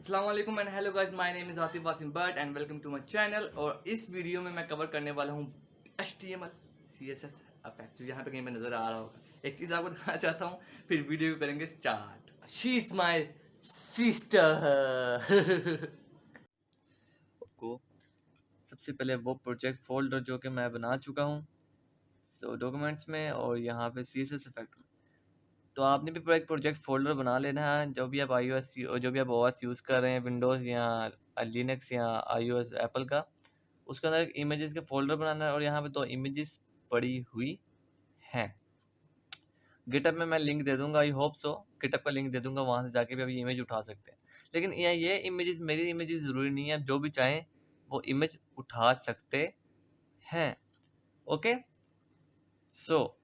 अस्सलाम वालेकुम and hello guys, my name is Atif Wasim but and welcome to my channel. और इस वीडियो में मैं कवर करने वाला हूँ HTML CSS इफेक्ट, जो यहाँ पे कहीं पे नज़र आ रहा होगा। एक चीज़ आपको दिखाना चाहता हूँ, फिर वीडियो को करेंगे start. She is my sister. को सबसे पहले वो प्रोजेक्ट फोल्डर जो कि मैं बना चुका हूँ सो डॉक्यूमेंट्स में, और यहाँ पे CSS इफेक्ट में। तो आपने भी पूरा एक प्रोजेक्ट फ़ोल्डर बना लेना है। जो भी आप जो भी आप OS यूज़ कर रहे हैं, विंडोज़ या लिनक्स या iOS एप्पल का, उसके अंदर एक इमेजेस का फ़ोल्डर बनाना है। और यहाँ पे 2 इमेजेस पड़ी हुई हैं। गिटहब में मैं लिंक दे दूँगा, आई होप सो। गिटहब का लिंक दे दूँगा, वहाँ से जाके भी आप इमेज उठा सकते हैं। लेकिन ये इमेजेस मेरी इमेजेस ज़रूरी नहीं है, आप जो भी चाहें वो इमेज उठा सकते हैं। Okay? So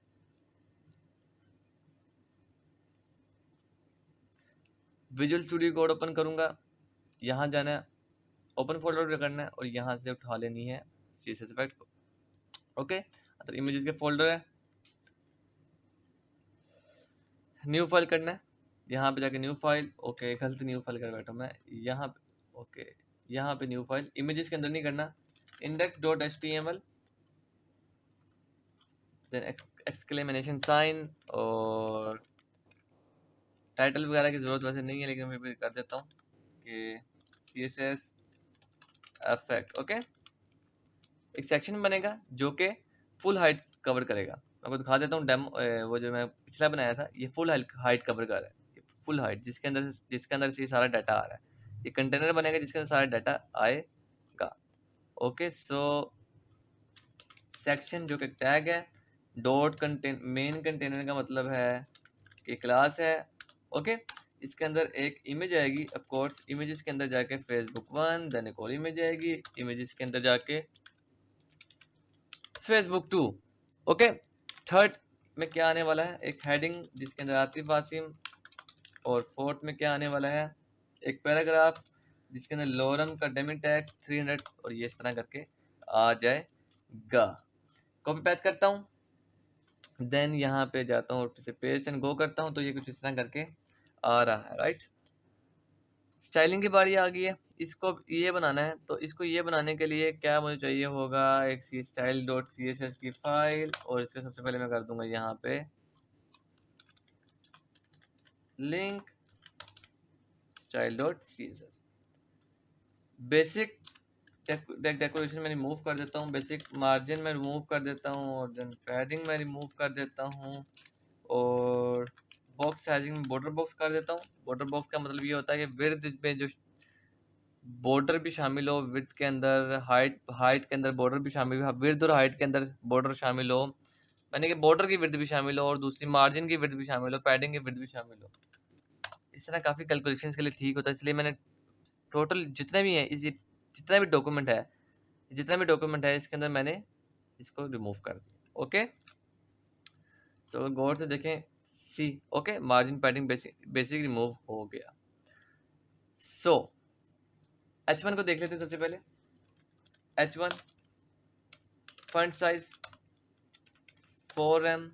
visual studio code open करूँगा, यहाँ जाना है, ओपन फोल्डर करना है और यहाँ से उठा लेनी है CSS इफेक्ट को। ओके, तो इमेजेस के फोल्डर है, न्यू फाइल करना है, यहाँ पे जाके न्यू फाइल। ओके, गलत न्यू फाइल कर बैठा मैं यहाँ पे। ओके, यहाँ पे न्यू फाइल, इमेजेस के अंदर नहीं करना, index.html, देन एक्सक्लेमेशन साइन, और टाइटल वगैरह की ज़रूरत वैसे नहीं है, लेकिन मैं भी कर देता हूँ कि CSS इफेक्ट। ओके, एक सेक्शन बनेगा जो कि फुल हाइट कवर करेगा। आपको दिखा देता हूँ डेमो, वो जो मैं पिछला बनाया था, ये फुल हाइट कवर कर रहा है। फुल हाइट जिसके अंदर से सारा डाटा आ रहा है। ये कंटेनर बनेगा जिसके अंदर सारा डाटा आएगा। ओके, सो सेक्शन जो कि टैग है, डॉट कंटेन मेन कंटेनर का मतलब है कि क्लास है। ओके, इसके अंदर एक इमेज आएगी, ऑफ कोर्स इमेजेस के अंदर जाके Facebook 1, देन एक और इमेज आएगी, इमेजेस के अंदर जाके Facebook 2। ओके, थर्ड में क्या आने वाला है, एक हेडिंग जिसके अंदर आतिफ वासिम, और फोर्थ में क्या आने वाला है, एक पैराग्राफ जिसके अंदर लोरम का डेमी टैक्स 300, और ये इस तरह करके आ जाएगा। कॉपी पेस्ट करता हूँ, देन यहाँ पे जाता हूँ और फिर से पेस्ट एंड गो करता हूँ, तो ये कुछ इस तरह करके आ रहा है। राइट, स्टाइलिंग की बारी आ गई है। इसको ये बनाना है, तो इसको ये बनाने के लिए क्या मुझे चाहिए होगा, एक style.css की फाइल, और इसके सबसे पहले मैं कर दूंगा यहाँ पे लिंक style.css। बेसिक डेकोरेशन में रिमूव कर देता हूँ, बेसिक मार्जिन में रिमूव कर देता हूँ, और देन पैडिंग में रिमूव कर देता हूँ, और बॉक्स साइजिंग में बॉर्डर बॉक्स कर देता हूँ। बॉर्डर बॉक्स का मतलब ये होता है कि विड्थ में जो बॉर्डर भी शामिल हो, विड्थ के अंदर हाइट के अंदर बॉर्डर भी शामिल हो, विड्थ और हाइट के अंदर बॉर्डर शामिल हो, यानी कि बॉर्डर की विड्थ भी शामिल हो, और दूसरी मार्जिन की विड्थ भी शामिल हो, पैडिंग की विड्थ भी शामिल हो। इस तरह काफ़ी कैलकुलेशंस के लिए ठीक होता है। इसलिए मैंने टोटल जितने भी हैं, जितना भी डॉक्यूमेंट है इसके अंदर मैंने इसको रिमूव कर दिया। ओके, तो गौर से देखें, see okay, margin padding basic remove हो गया। सो H1 को देख लेते हैं। सबसे पहले H1 फंट साइज 4M,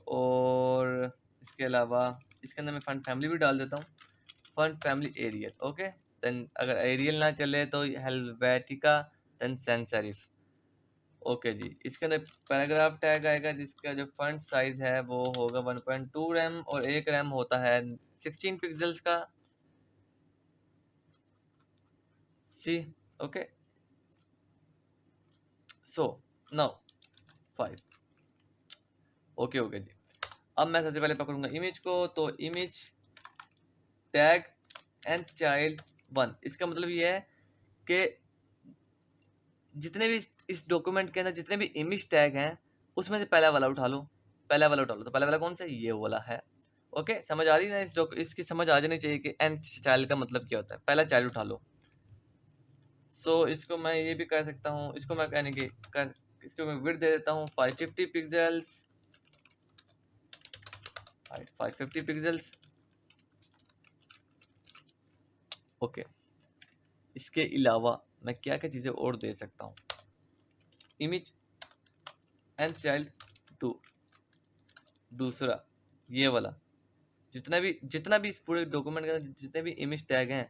और इसके अलावा इसके अंदर मैं फंट फैमिली भी डाल देता हूँ, font family Arial. Okay, then अगर एरियल ना चले तो Helvetica, then sans serif. Okay जी, इसके अंदर पैराग्राफ टैग आएगा जिसका जो फंट साइज है वो होगा 1.2 रैम, और एक रैम होता है 16 पिक्सल्स का। See okay, so now 5। Okay okay जी, अब मैं सबसे पहले पकड़ूंगा इमेज को, तो इमेज टैग एंड चाइल्ड 1। इसका मतलब ये है कि जितने भी इस डॉक्यूमेंट के अंदर जितने भी इमेज टैग हैं उसमें से पहला वाला उठा लो, पहला वाला उठा लो। तो पहला वाला कौन सा है, ये वाला है। ओके, समझ आ रही है ना, इसकी समझ आ जानी चाहिए कि एंड चाइल्ड का मतलब क्या होता है। पहला चाइल्ड उठा लो। सो इसको मैं ये भी कर सकता हूँ, इसको मैं कहने की कर इसको मैं विड्थ दे देता हूँ 550 पिक्सल्स, हाइट 550 पिक्सल्स। ओके, इसके अलावा मैं क्या क्या चीज़ें और दे सकता हूँ, इमेज एंड चाइल्ड 2, दूसरा ये वाला, जितना भी इस पूरे डॉक्यूमेंट के अंदर जितने भी इमेज टैग हैं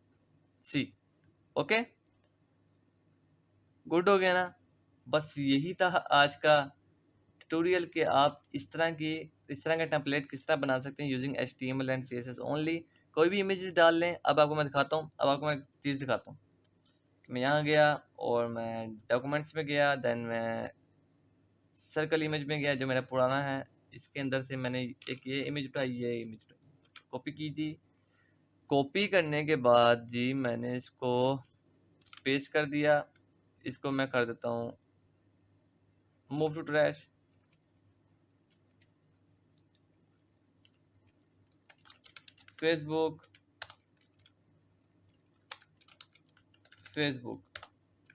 सी। ओके, गुड हो गया ना। बस यही था आज का ट्यूटोरियल कि आप इस तरह का टेम्पलेट किस तरह बना सकते हैं using HTML and CSS only. कोई भी इमेजेस डाल लें। अब आपको मैं दिखाता हूँ, अब आपको मैं एक चीज़ दिखाता हूँ। मैं यहाँ गया और मैं डॉक्यूमेंट्स में गया, देन मैं सर्कल इमेज में गया जो मेरा पुराना है। इसके अंदर से मैंने एक ये इमेज उठाई, ये इमेज कॉपी की थी। कॉपी करने के बाद जी मैंने इसको पेस्ट कर दिया। इसको मैं कर देता हूँ move to trash. Facebook, Facebook,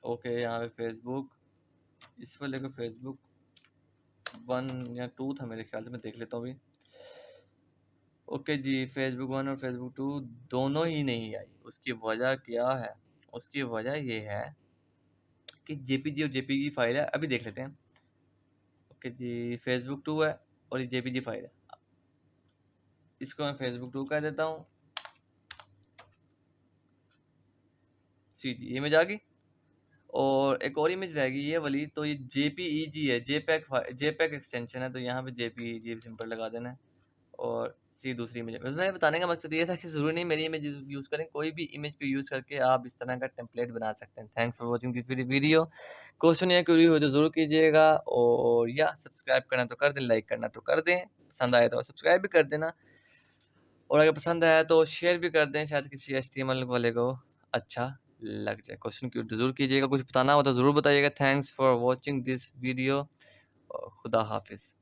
okay, यहाँ पे फेसबुक, इस वाले को फेसबुक 1 या 2 था मेरे ख्याल से, मैं देख लेता हूँ अभी। ओके जी, फेसबुक 1 और फेसबुक 2 दोनों ही नहीं आई। उसकी वजह क्या है? उसकी वजह ये है कि जेपीजी और जेपीजी फाइल है। अभी देख लेते हैं। ओके जी, फेसबुक 2 है और ये जेपीजी फाइल है। इसको मैं फेसबुक 2 कर देता हूँ। सी जी, इमेज आ गई। और एक और इमेज रहेगी ये वाली, तो ये जेपीईजी है, जेपैक एक्सटेंशन है, तो यहाँ पे जेपीईजी सिंपल लगा देना है। और सी दूसरी इमेज, मैं बताने का मकसद ये था कि ज़रूरी नहीं मेरी इमेज यूज़ करें, कोई भी इमेज को यूज़ करके आप इस तरह का टेम्पलेट बना सकते हैं। Thanks for watching this video. Question या क्वेरी हो तो ज़रूर कीजिएगा, और या सब्सक्राइब करना तो कर दें, लाइक करना तो कर दें, पसंद आए तो सब्सक्राइब भी कर देना, और अगर पसंद आया तो शेयर भी कर दें, शायद किसी HTML वाले को अच्छा लग जाए। क्वेश्चन क्यों ज़रूर कीजिएगा, कुछ बताना हो तो ज़रूर बताइएगा। Thanks for watching this video. खुदा हाफिज़।